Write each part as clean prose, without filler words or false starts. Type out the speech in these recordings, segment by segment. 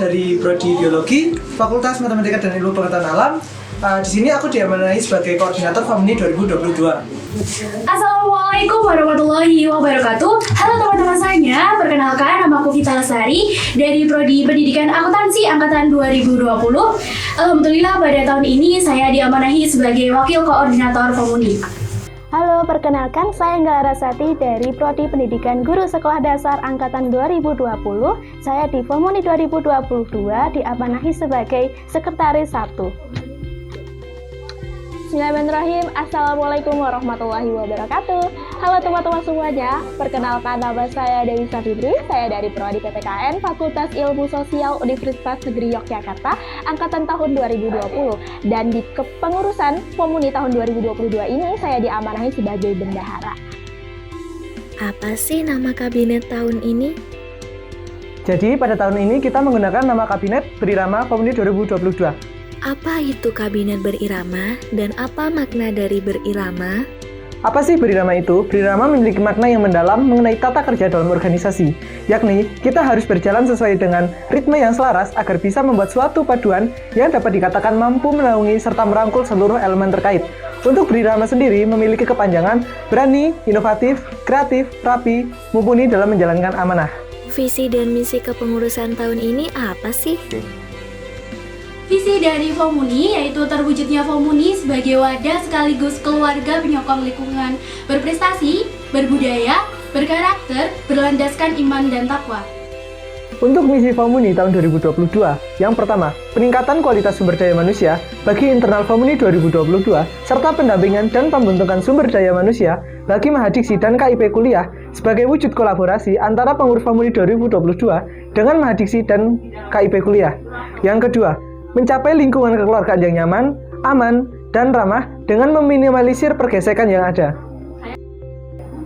dari Prodi Biologi, Fakultas Matematika dan Ilmu Pengetahuan Alam. Di sini aku diamanahi sebagai koordinator Famuni 2022. Assalamualaikum warahmatullahi wabarakatuh. Halo teman-teman saya, perkenalkan nama aku Vita Lestari dari Prodi Pendidikan Akuntansi Angkatan 2020. Alhamdulillah pada tahun ini saya diamanahi sebagai Wakil Koordinator Famuni. Halo, perkenalkan saya Enggala Rasati dari Prodi Pendidikan Guru Sekolah Dasar Angkatan 2020. Saya di Famuni 2022 diamanahi sebagai Sekretaris 1. Bismillahirrahmanirrahim. Assalamualaikum warahmatullahi wabarakatuh. Halo teman-teman semuanya, perkenalkan nama saya Dewi Safitri. Saya dari Prodi PPKN Fakultas Ilmu Sosial Universitas Negeri Yogyakarta Angkatan tahun 2020. Dan di kepengurusan Famuni tahun 2022 ini saya diamanahi sebagai bendahara. Apa sih nama kabinet tahun ini? Jadi pada tahun ini kita menggunakan nama kabinet Berirama Famuni 2022. Apa itu kabinet berirama dan apa makna dari berirama? Apa sih berirama itu? Berirama memiliki makna yang mendalam mengenai tata kerja dalam organisasi, yakni kita harus berjalan sesuai dengan ritme yang selaras agar bisa membuat suatu paduan yang dapat dikatakan mampu menaungi serta merangkul seluruh elemen terkait. Untuk berirama sendiri memiliki kepanjangan berani, inovatif, kreatif, rapi, mumpuni dalam menjalankan amanah. Visi dan misi kepengurusan tahun ini apa sih? Visi dari Famuni yaitu terwujudnya Famuni sebagai wadah sekaligus keluarga penyokong lingkungan berprestasi, berbudaya, berkarakter, berlandaskan iman dan takwa. Untuk misi Famuni tahun 2022, yang pertama, peningkatan kualitas sumber daya manusia bagi internal Famuni 2022, serta pendampingan dan pembentukan sumber daya manusia bagi Mahadiksi dan KIP Kuliah sebagai wujud kolaborasi antara pengurus Famuni 2022 dengan Mahadiksi dan KIP Kuliah. Yang kedua, mencapai lingkungan kekeluargaan yang nyaman, aman, dan ramah dengan meminimalisir pergesekan yang ada.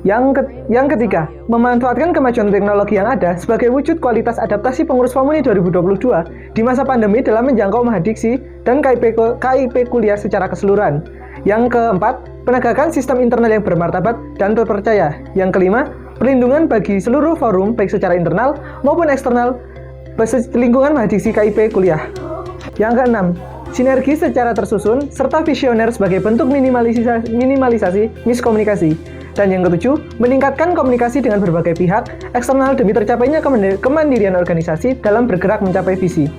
Yang ketiga, memanfaatkan kemajuan teknologi yang ada sebagai wujud kualitas adaptasi pengurus Famuni 2022 di masa pandemi dalam menjangkau Mahadiksi dan KIP Kuliah secara keseluruhan. Yang keempat, penegakan sistem internal yang bermartabat dan terpercaya. Yang kelima, perlindungan bagi seluruh forum baik secara internal maupun eksternal lingkungan Mahadiksi KIP Kuliah. Yang keenam, sinergi secara tersusun serta visioner sebagai bentuk minimalisasi miskomunikasi. Dan yang ketujuh, meningkatkan komunikasi dengan berbagai pihak eksternal demi tercapainya kemandirian organisasi dalam bergerak mencapai visi.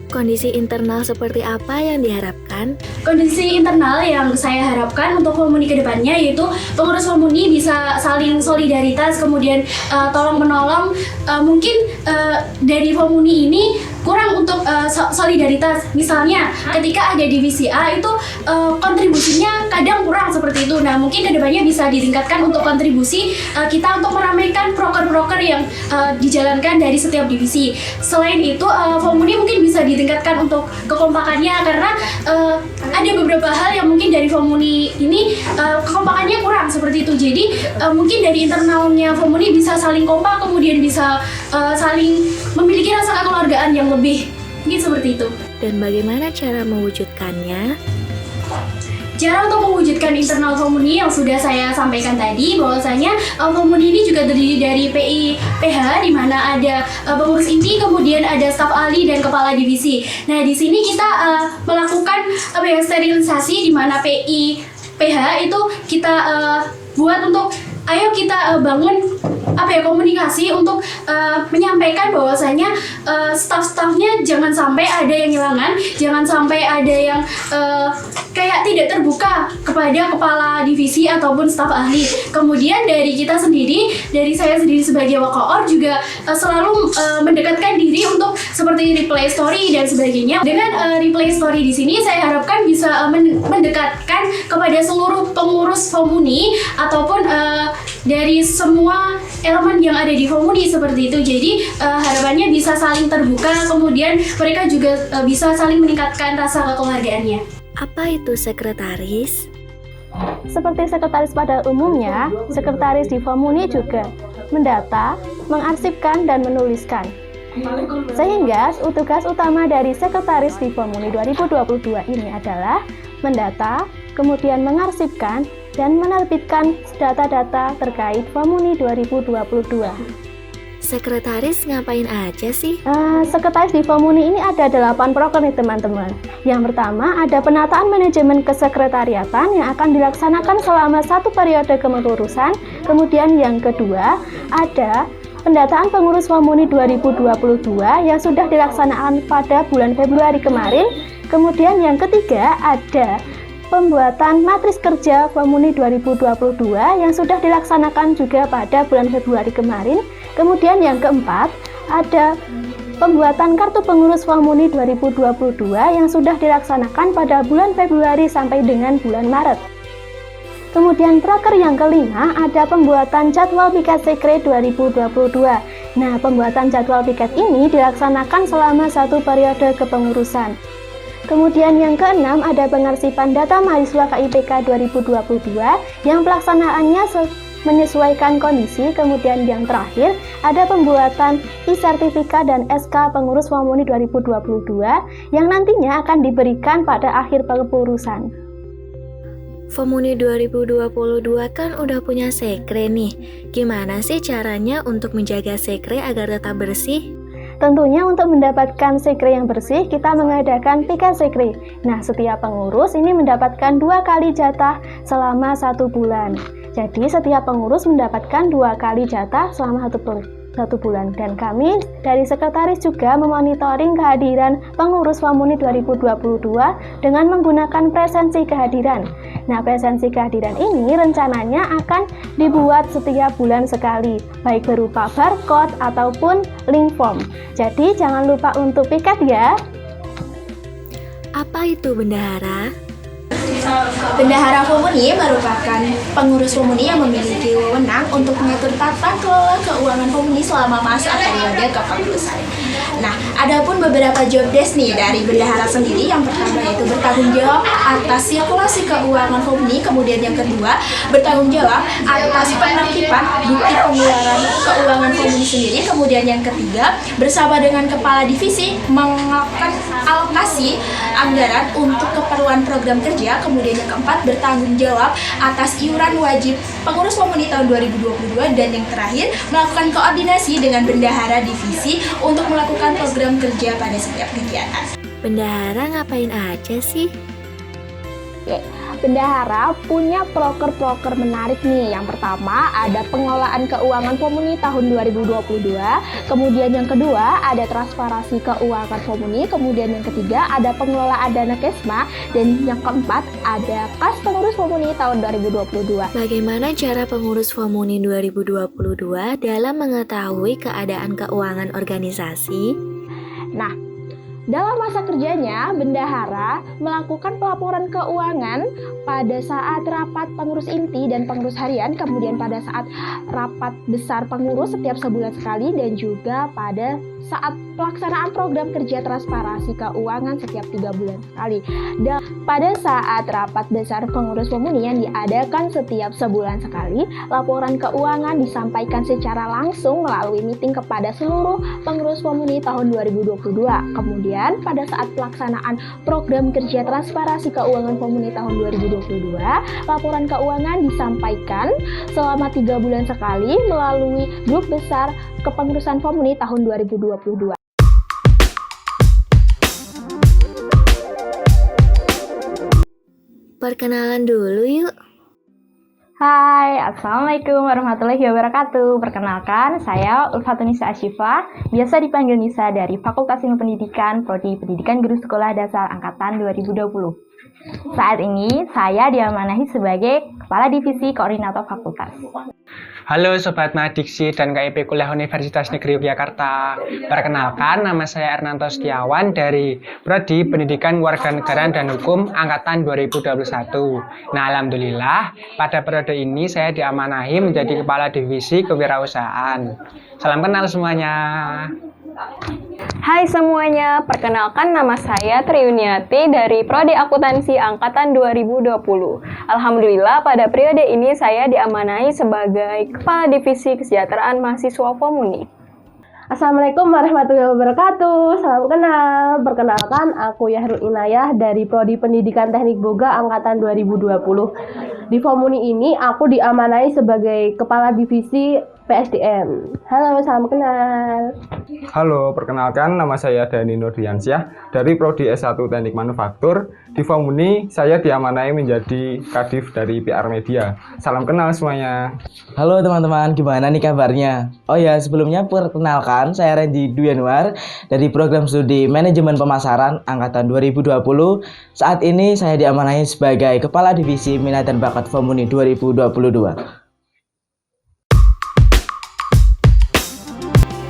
Kondisi internal seperti apa yang diharapkan? Kondisi internal yang saya harapkan untuk Famuni ke depannya yaitu pengurus Famuni bisa saling solidaritas, kemudian tolong-menolong. Mungkin dari Famuni ini kurang untuk solidaritas. Misalnya ketika ada divisi A itu kontribusinya kadang kurang seperti itu. Nah mungkin kedepannya bisa ditingkatkan untuk kontribusi kita untuk meramaikan proker-proker yang dijalankan dari setiap divisi. Selain itu Famuni mungkin bisa ditingkatkan untuk kekompakannya karena ada beberapa hal yang mungkin dari Famuni ini kekompakannya kurang seperti itu. Jadi mungkin dari internalnya Famuni bisa saling kompak, kemudian bisa saling memiliki rasa kekeluargaan yang lebih, mungkin seperti itu. Dan bagaimana cara mewujudkannya? Cara untuk mewujudkan internal Famuni yang sudah saya sampaikan tadi, bahwasanya Famuni ini juga terdiri dari PI/PH di mana ada pengurus inti, kemudian ada staf ahli dan kepala divisi. Nah, di sini kita melakukan sterilisasi di mana PI/PH itu kita buat untuk ayo kita bangun komunikasi untuk menyampaikan bahwasanya staf-stafnya jangan sampai ada yang hilangan, jangan sampai ada yang kayak tidak terbuka kepada kepala divisi ataupun staf ahli. Kemudian dari kita sendiri, dari saya sendiri sebagai Wakaor juga selalu mendekatkan diri untuk seperti replay story dan sebagainya. Dengan replay story di sini saya harapkan bisa mendekatkan kepada seluruh pengurus Famuni ataupun dari semua elemen yang ada di Famuni seperti itu. Jadi harapannya bisa saling terbuka, kemudian mereka juga bisa saling meningkatkan rasa kekeluargaannya. Apa itu sekretaris? Seperti sekretaris pada umumnya, sekretaris di Famuni juga mendata, mengarsipkan, dan menuliskan. Sehingga tugas utama dari sekretaris di Famuni 2022 ini adalah mendata, kemudian mengarsipkan, dan menerbitkan data-data terkait Famuni 2022. Sekretaris ngapain aja sih? Sekretaris di Fomuni ini ada 8 proker nih teman-teman. Yang pertama ada penataan manajemen kesekretariatan yang akan dilaksanakan selama 1 periode kepengurusan. Kemudian yang kedua ada pendataan pengurus Fomuni 2022 yang sudah dilaksanakan pada bulan Februari kemarin. Kemudian yang ketiga ada pembuatan matris kerja Fomuni 2022 yang sudah dilaksanakan juga pada bulan Februari kemarin. Kemudian yang keempat ada pembuatan kartu pengurus Fomuni 2022 yang sudah dilaksanakan pada bulan Februari sampai dengan bulan Maret. Kemudian proker yang kelima ada pembuatan jadwal piket sekre 2022. Nah, pembuatan jadwal piket ini dilaksanakan selama 1 periode kepengurusan. Kemudian yang keenam ada pengarsipan data mahasiswa KIPK 2022 yang pelaksanaannya menyesuaikan kondisi. Kemudian yang terakhir ada pembuatan e-sertifika dan SK pengurus Fomuni 2022 yang nantinya akan diberikan pada akhir pengurusan. Fomuni 2022 kan udah punya sekre nih. Gimana sih caranya untuk menjaga sekre agar tetap bersih? Tentunya untuk mendapatkan sekre yang bersih, kita mengadakan piket sekre. Nah, setiap pengurus ini mendapatkan 2 kali jatah selama 1 bulan. Jadi, setiap pengurus mendapatkan 2 kali jatah selama 1 bulan. Dan kami dari sekretaris juga memonitoring kehadiran pengurus Fomuni 2022 dengan menggunakan presensi kehadiran. Nah, presensi kehadiran ini rencananya akan dibuat setiap bulan sekali, baik berupa barcode ataupun link form. Jadi, jangan lupa untuk piket ya. Apa itu bendahara? Bendahara Fomuni merupakan pengurus Fomuni yang memiliki wewenang untuk mengatur tata kelola keuangan Fomuni selama masa periode kepengurusan. Nah, adapun beberapa job desk nih dari bendahara sendiri. Yang pertama yaitu bertanggung jawab atas sirkulasi keuangan Fomuni, kemudian yang kedua bertanggung jawab atas penertiban bukti pengeluaran keuangan Fomuni sendiri, kemudian yang ketiga bersama dengan kepala divisi melakukan alokasi anggaran untuk keperluan program kerja, kemudian yang keempat bertanggung jawab atas iuran wajib pengurus Fomuni tahun 2022, dan yang terakhir melakukan koordinasi dengan bendahara divisi untuk melakukan program kerja pada setiap kegiatan. Bendahara ngapain aja sih? Bendahara punya proker-proker menarik nih. Yang pertama ada pengelolaan keuangan Fomuni tahun 2022. Kemudian yang kedua ada transparansi keuangan Fomuni. Kemudian yang ketiga ada pengelolaan dana Kesma. Dan yang keempat ada kas pengurus Fomuni tahun 2022. Bagaimana cara pengurus Fomuni 2022 dalam mengetahui keadaan keuangan organisasi? Nah, dalam masa kerjanya, bendahara melakukan pelaporan keuangan pada saat rapat pengurus inti dan pengurus harian, kemudian pada saat rapat besar pengurus setiap sebulan sekali, dan juga pada saat pelaksanaan program kerja transparansi keuangan setiap 3 bulan sekali. Dan pada saat rapat besar pengurus Fomuni yang diadakan setiap sebulan sekali, laporan keuangan disampaikan secara langsung melalui meeting kepada seluruh pengurus Fomuni tahun 2022. Kemudian pada saat pelaksanaan program kerja transparansi keuangan Fomuni tahun 2022, laporan keuangan disampaikan selama 3 bulan sekali melalui grup besar kepengurusan Fomuni tahun 2022. Perkenalan dulu yuk. Hai, Assalamualaikum warahmatullahi wabarakatuh. Perkenalkan, saya Ulfatunisa Asyifa, biasa dipanggil Nisa dari Fakultas Ilmu Pendidikan, Prodi Pendidikan Guru Sekolah Dasar Angkatan 2020. Saat ini, saya diamanahi sebagai Kepala Divisi Koordinator Fakultas. Halo Sobat Mahadiksi dan KIP Kuliah Universitas Negeri Yogyakarta. Perkenalkan, nama saya Ernanto Setiawan dari Prodi Pendidikan Kewarganegaraan dan Hukum Angkatan 2021. Nah, alhamdulillah pada periode ini saya diamanahi menjadi Kepala Divisi Kewirausahaan. Salam kenal semuanya. Hai semuanya, perkenalkan nama saya Triuniati dari Prodi Akuntansi Angkatan 2020. Alhamdulillah pada periode ini saya diamanahi sebagai Kepala Divisi Kesejahteraan Mahasiswa Fomuni. Assalamualaikum warahmatullahi wabarakatuh. Salam kenal. Perkenalkan, aku Yahrul Inayah dari Prodi Pendidikan Teknik Boga Angkatan 2020. Di Fomuni ini aku diamanahi sebagai Kepala Divisi PSDM. Halo, salam kenal. Halo, perkenalkan nama saya Dani Nurdiansyah dari Prodi S1 Teknik Manufaktur. Di Famuni, saya diamanai menjadi Kadif dari PR Media. Salam kenal semuanya. Halo teman-teman, gimana nih kabarnya? Oh ya, sebelumnya perkenalkan, saya Randy Duyanuar dari Program Studi Manajemen Pemasaran Angkatan 2020. Saat ini saya diamanai sebagai Kepala Divisi Minat dan Bakat Famuni 2022.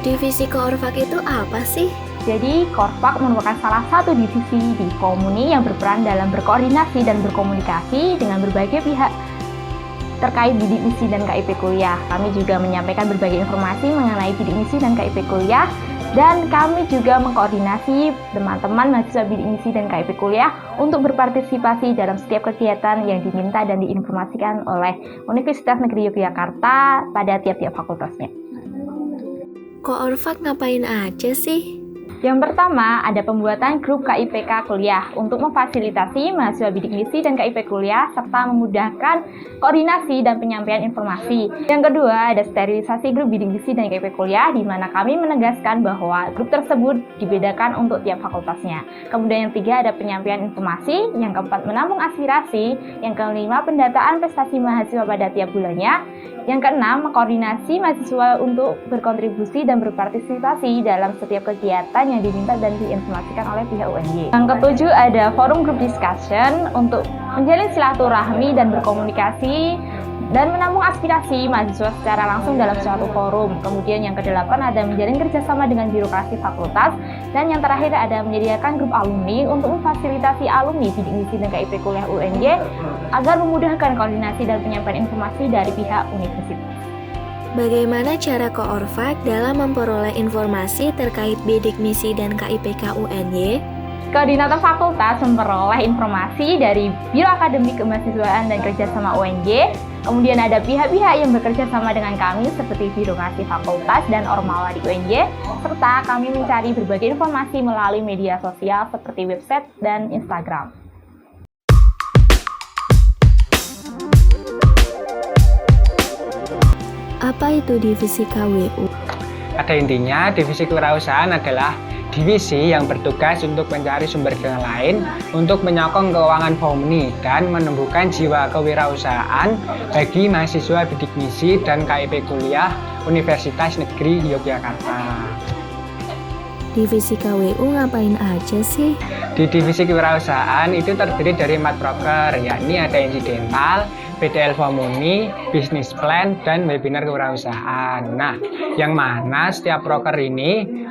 Divisi Koorfak itu apa sih? Jadi, Koorfak merupakan salah satu divisi di Famuni yang berperan dalam berkoordinasi dan berkomunikasi dengan berbagai pihak terkait bidik misi dan KIP kuliah. Kami juga menyampaikan berbagai informasi mengenai bidik misi dan KIP kuliah, dan kami juga mengkoordinasi teman-teman mahasiswa bidik misi dan KIP kuliah untuk berpartisipasi dalam setiap kegiatan yang diminta dan diinformasikan oleh Universitas Negeri Yogyakarta pada tiap-tiap fakultasnya. Koorfak ngapain aja sih? Yang pertama, ada pembuatan grup KIPK kuliah untuk memfasilitasi mahasiswa bidik misi dan KIP kuliah serta memudahkan koordinasi dan penyampaian informasi. Yang kedua, ada sterilisasi grup bidik misi dan KIP kuliah di mana kami menegaskan bahwa grup tersebut dibedakan untuk tiap fakultasnya. Kemudian yang ketiga, ada penyampaian informasi. Yang keempat, menampung aspirasi. Yang kelima, pendataan prestasi mahasiswa pada tiap bulannya. Yang keenam, mengkoordinasi mahasiswa untuk berkontribusi dan berpartisipasi dalam setiap kegiatan yang diminta dan diinformasikan oleh pihak UNY. Yang ketujuh, ada forum group discussion untuk menjalin silaturahmi dan berkomunikasi dan menampung aspirasi mahasiswa secara langsung dalam suatu forum. Kemudian yang kedelapan, ada menjalin kerjasama dengan birokrasi fakultas. Dan yang terakhir, ada menyediakan grup alumni untuk memfasilitasi alumni bidik misi dan KIP kuliah UNY agar memudahkan koordinasi dan penyampaian informasi dari pihak universitas. Bagaimana cara Koorfak dalam memperoleh informasi terkait bidik misi dan KIPK UNY? Koordinator fakultas memperoleh informasi dari Biro Akademik Kemahasiswaan dan Kerjasama UNY. Kemudian ada pihak-pihak yang bekerja sama dengan kami seperti birokrasi fakultas dan Ormawa di UNY. Serta kami mencari berbagai informasi melalui media sosial seperti website dan Instagram. Apa itu divisi KWU? Pada intinya, divisi kewirausahaan adalah divisi yang bertugas untuk mencari sumber dana lain untuk menyokong keuangan Famuni dan menumbuhkan jiwa kewirausahaan bagi mahasiswa bidik misi dan KIP kuliah Universitas Negeri Yogyakarta. Divisi KWU ngapain aja sih? Di divisi kewirausahaan itu terdiri dari 4 proker, yakni ada insidental, PDL Famuni, bisnis plan, dan webinar kewirausahaan. Nah, yang mana setiap proker ini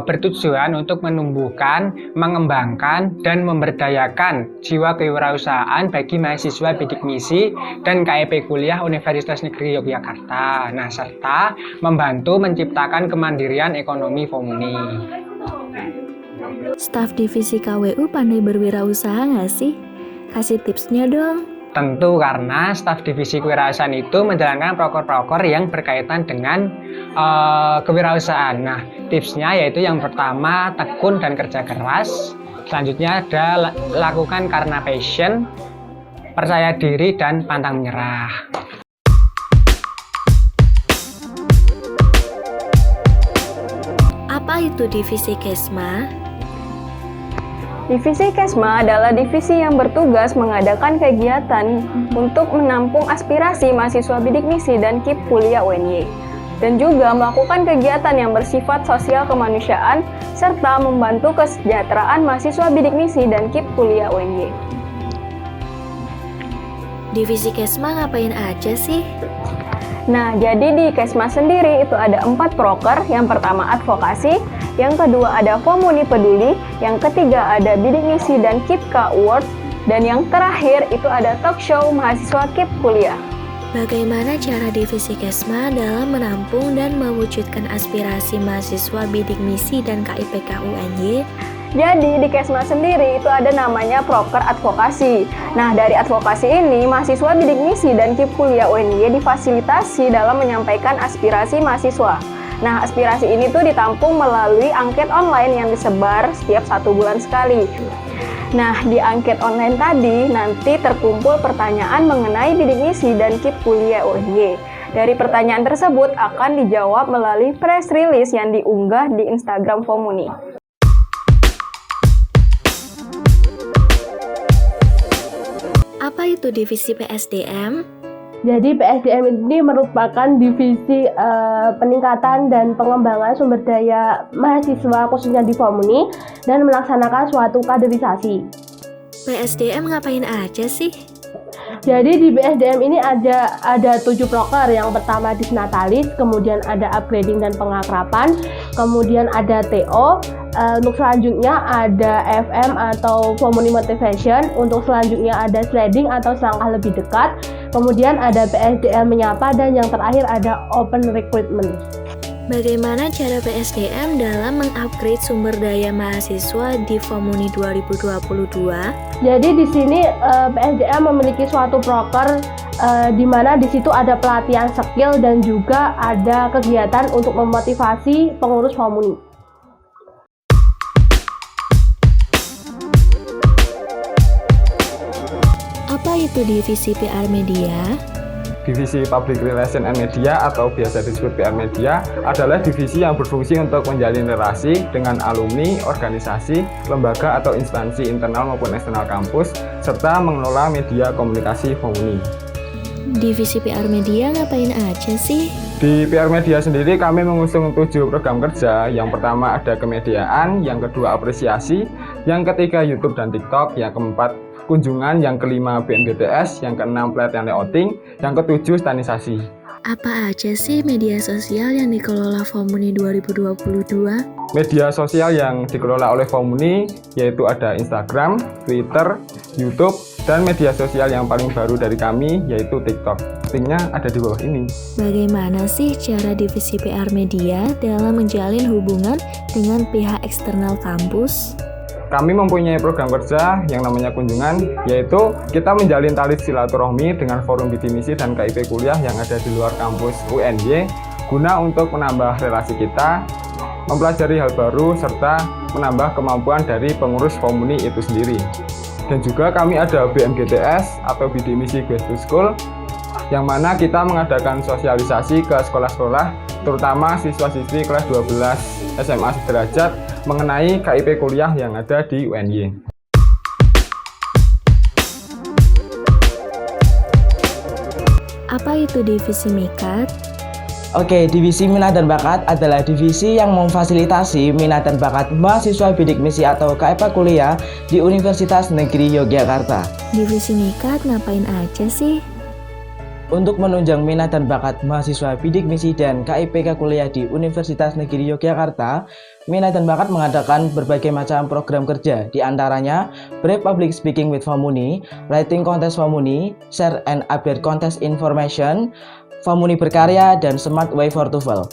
bertujuan untuk menumbuhkan, mengembangkan, dan memberdayakan jiwa kewirausahaan bagi mahasiswa bidik misi dan KIP kuliah Universitas Negeri Yogyakarta. Nah, serta membantu menciptakan kemandirian ekonomi Famuni. Staf divisi KWU pandai berwirausaha nggak sih? Kasih tipsnya dong. Tentu karena staf divisi kewirausahaan itu menjalankan proker-proker yang berkaitan dengan kewirausahaan. Nah, tipsnya yaitu yang pertama, tekun dan kerja keras. Selanjutnya ada lakukan karena passion, percaya diri, dan pantang menyerah. Apa itu divisi Kesma? Divisi Kesma adalah divisi yang bertugas mengadakan kegiatan untuk menampung aspirasi mahasiswa bidik misi dan KIP kuliah UNY, dan juga melakukan kegiatan yang bersifat sosial kemanusiaan serta membantu kesejahteraan mahasiswa bidik misi dan KIP kuliah UNY. Divisi Kesma ngapain aja sih? Nah, jadi di Kesma sendiri itu ada 4 proker. Yang pertama advokasi, yang kedua ada Famuni Peduli, yang ketiga ada bidik misi dan KIPK Award, dan yang terakhir itu ada talk show mahasiswa KIP kuliah. Bagaimana cara divisi Kesma dalam menampung dan mewujudkan aspirasi mahasiswa bidik misi dan KIPK UNY? Jadi di Kesma sendiri itu ada namanya proker advokasi. Nah, dari advokasi ini mahasiswa bidik misi dan KIP kuliah UNY difasilitasi dalam menyampaikan aspirasi mahasiswa. Nah, aspirasi ini tuh ditampung melalui angket online yang disebar setiap 1 bulan sekali. Nah, di angket online tadi nanti terkumpul pertanyaan mengenai bidik misi dan KIP kuliah UNY. Dari pertanyaan tersebut akan dijawab melalui press release yang diunggah di Instagram Fomuni. Apa itu divisi PSDM? Jadi PSDM ini merupakan divisi peningkatan dan pengembangan sumber daya mahasiswa khususnya di Fomuni dan melaksanakan suatu kaderisasi. PSDM ngapain aja sih? Jadi di PSDM ini ada 7 proker. Yang pertama disnatalis, kemudian ada upgrading dan pengakraban, kemudian ada TO. Untuk selanjutnya ada FM atau Fomuni Motivation. Untuk selanjutnya ada sliding atau selangkah lebih dekat. Kemudian ada PSDM menyapa dan yang terakhir ada Open Recruitment. Bagaimana cara PSDM dalam mengupgrade sumber daya mahasiswa di Fomuni 2022? Jadi di sini PSDM memiliki suatu proker di mana di situ ada pelatihan skill dan juga ada kegiatan untuk memotivasi pengurus Fomuni. Apa itu divisi PR Media? Divisi Public Relation and Media atau biasa disebut PR Media adalah divisi yang berfungsi untuk menjalin relasi dengan alumni, organisasi, lembaga atau instansi internal maupun eksternal kampus, serta mengelola media komunikasi Fomuni. Divisi PR Media ngapain aja sih? Di PR Media sendiri kami mengusung 7 program kerja. Yang pertama ada kemediaan, yang kedua apresiasi, yang ketiga YouTube dan TikTok, yang keempat kunjungan, yang kelima BNBTS, yang keenam pelatihan layouting, yang ketujuh stanisasi. Apa aja sih media sosial yang dikelola Fomuni 2022? Media sosial yang dikelola oleh Fomuni yaitu ada Instagram, Twitter, YouTube, dan media sosial yang paling baru dari kami yaitu TikTok. Linknya ada di bawah ini. Bagaimana sih cara divisi PR Media dalam menjalin hubungan dengan pihak eksternal kampus? Kami mempunyai program kerja yang namanya kunjungan, yaitu kita menjalin tali silaturahmi dengan forum visi misi dan KIP kuliah yang ada di luar kampus UNY, guna untuk menambah relasi kita, mempelajari hal baru, serta menambah kemampuan dari pengurus Fomuni itu sendiri. Dan juga kami ada BMGTS atau Bidik Misi Guest to School, yang mana kita mengadakan sosialisasi ke sekolah-sekolah, terutama siswa-siswi kelas 12 SMA sederajat, mengenai KIP kuliah yang ada di UNY. Apa itu divisi Mikat? Oke, divisi minat dan bakat adalah divisi yang memfasilitasi minat dan bakat mahasiswa bidik misi atau KIP kuliah di Universitas Negeri Yogyakarta. Divisi Mikat ngapain aja sih? Untuk menunjang minat dan bakat mahasiswa bidik misi dan KIPK kuliah di Universitas Negeri Yogyakarta, minat dan bakat mengadakan berbagai macam program kerja, di antaranya Brave Public Speaking with Fomuni, Writing Contest Fomuni, Share and Update Contest Information, Fomuni Berkarya, dan Smart Way for TOEFL.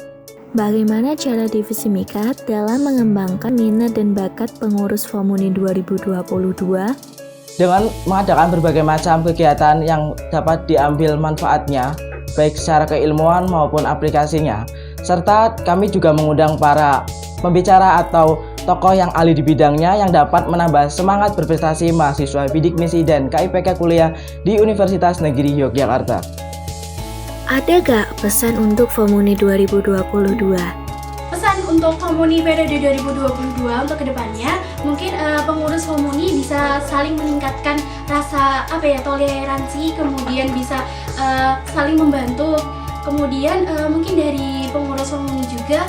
Bagaimana cara divisi Mikat dalam mengembangkan minat dan bakat pengurus Fomuni 2022? Dengan mengadakan berbagai macam kegiatan yang dapat diambil manfaatnya, baik secara keilmuan maupun aplikasinya. Serta kami juga mengundang para pembicara atau tokoh yang ahli di bidangnya yang dapat menambah semangat berprestasi mahasiswa bidik misi dan KIPK kuliah di Universitas Negeri Yogyakarta. Ada gak pesan untuk Fomuni 2022? Pesan untuk Fomuni periode 2022 untuk kedepannya, mungkin pengurus Fomuni bisa saling meningkatkan rasa toleransi, kemudian bisa saling membantu. Kemudian mungkin dari pengurus Fomuni juga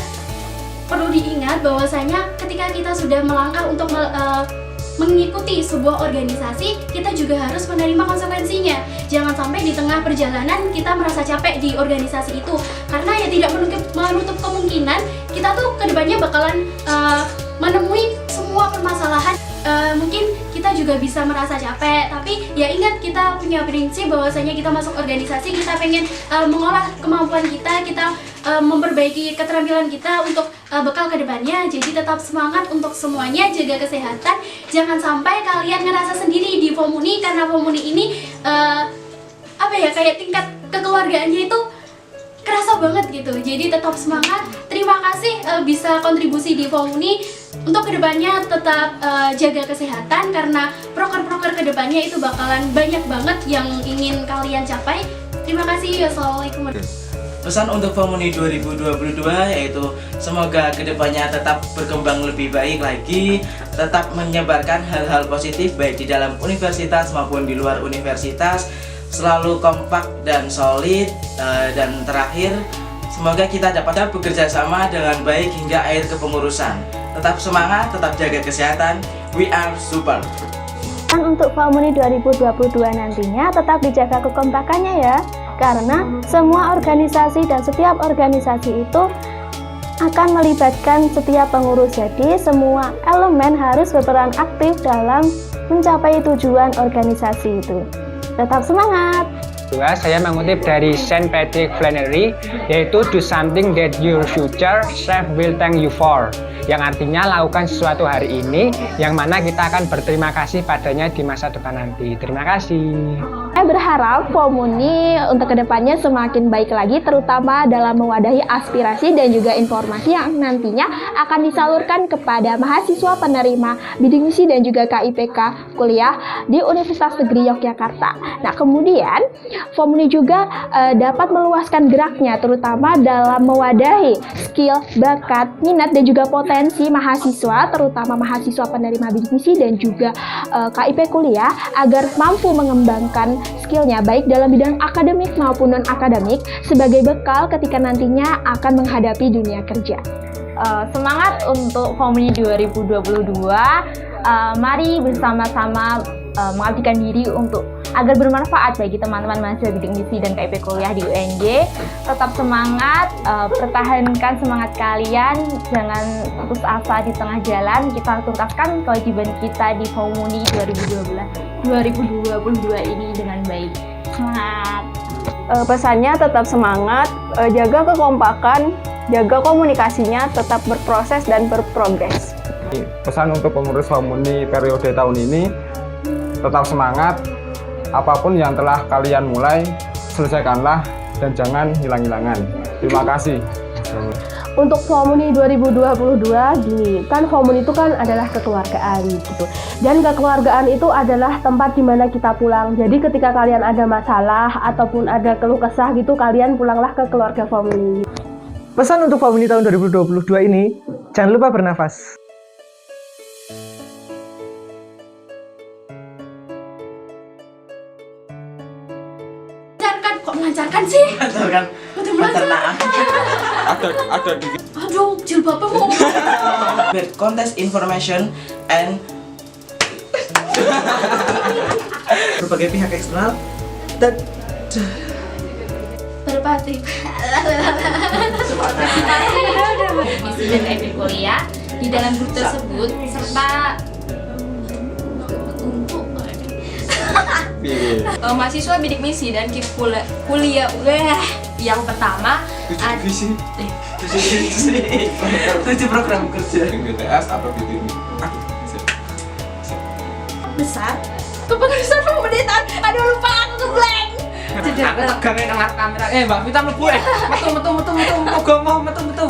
perlu diingat bahwasanya ketika kita sudah melangkah untuk mengikuti sebuah organisasi, kita juga harus menerima konsekuensinya. Jangan sampai di tengah perjalanan kita merasa capek di organisasi itu, karena ya tidak menutup kemungkinan kita tuh kedepannya bakalan menemui semua permasalahan. Mungkin kita juga bisa merasa capek, tapi ya ingat kita punya prinsip bahwasanya kita masuk organisasi, kita pengen mengolah kemampuan kita memperbaiki keterampilan kita untuk bekal kedepannya. Jadi tetap semangat untuk semuanya, jaga kesehatan. Jangan sampai kalian ngerasa sendiri di Fomuni, karena Fomuni ini kayak tingkat kekeluargaannya itu kerasa banget gitu. Jadi tetap semangat. Terima kasih bisa kontribusi di Fomuni. Untuk kedepannya tetap jaga kesehatan, karena proker-proker kedepannya itu bakalan banyak banget yang ingin kalian capai. Terima kasih. Wassalamualaikum. Pesan untuk Formuni 2022 yaitu semoga kedepannya tetap berkembang lebih baik lagi, tetap menyebarkan hal-hal positif baik di dalam universitas maupun di luar universitas, selalu kompak dan solid, dan terakhir semoga kita dapat bekerja sama dengan baik hingga akhir kepengurusan. Tetap semangat, tetap jaga kesehatan. We are super. Dan untuk Formuni 2022 nantinya tetap dijaga kekompakannya ya, karena semua organisasi dan setiap organisasi itu akan melibatkan setiap pengurus. Jadi semua elemen harus berperan aktif dalam mencapai tujuan organisasi itu. Tetap semangat! Kedua, saya mengutip dari Saint Patrick Flannery, yaitu do something that your future self will thank you for, yang artinya lakukan sesuatu hari ini yang mana kita akan berterima kasih padanya di masa depan nanti. Terima kasih. Saya berharap Formuni untuk kedepannya semakin baik lagi, terutama dalam mewadahi aspirasi dan juga informasi yang nantinya akan disalurkan kepada mahasiswa penerima bidik misi dan juga KIPK kuliah di Universitas Negeri Yogyakarta. Nah, kemudian Formuni juga dapat meluaskan geraknya, terutama dalam mewadahi skill, bakat, minat, dan juga potensi mahasiswa, terutama mahasiswa penerima bidik misi dan juga KIP kuliah, agar mampu mengembangkan skillnya baik dalam bidang akademik maupun non-akademik sebagai bekal ketika nantinya akan menghadapi dunia kerja. Semangat untuk Formuni 2022. Mari bersama-sama mengabdikan diri untuk agar bermanfaat bagi teman-teman mahasiswa bidik misi dan KIP kuliah di UNJ. Tetap semangat, pertahankan semangat kalian, jangan putus asa di tengah jalan. Kita tuntaskan kewajiban kita di Formuni 2022 ini dengan baik. Semangat! Pesannya tetap semangat, jaga kekompakan, jaga komunikasinya, tetap berproses dan berprogres. Pesan untuk pengurus Formuni periode tahun ini, tetap semangat, apapun yang telah kalian mulai, selesaikanlah dan jangan hilang-hilangan. Terima kasih. Untuk Formuni 2022 gini, kan Formuni itu kan adalah kekeluargaan gitu. Dan kekeluargaan itu adalah tempat di mana kita pulang. Jadi ketika kalian ada masalah ataupun ada keluh kesah gitu, kalian pulanglah ke keluarga Formuni. Pesan untuk Formuni tahun 2022 ini, jangan lupa bernafas. Kok melancarkan sih? Melancarkan pencernaan. Ada di Aduh, jilbabnya mau. Contest information and berbagai pihak eksternal dan Berpati. Misi dan KIP kuliah di dalam grup tersebut serta mahasiswa bidik misi dan KIP kuliah yang pertama visi 7 program kerja BTS atau bidik misi. besar kepengurusan pemerintahan. Aduh, lupa aku ngeblank. Aku tegangin nang kamera. Mbak Vita mlebu. Metu.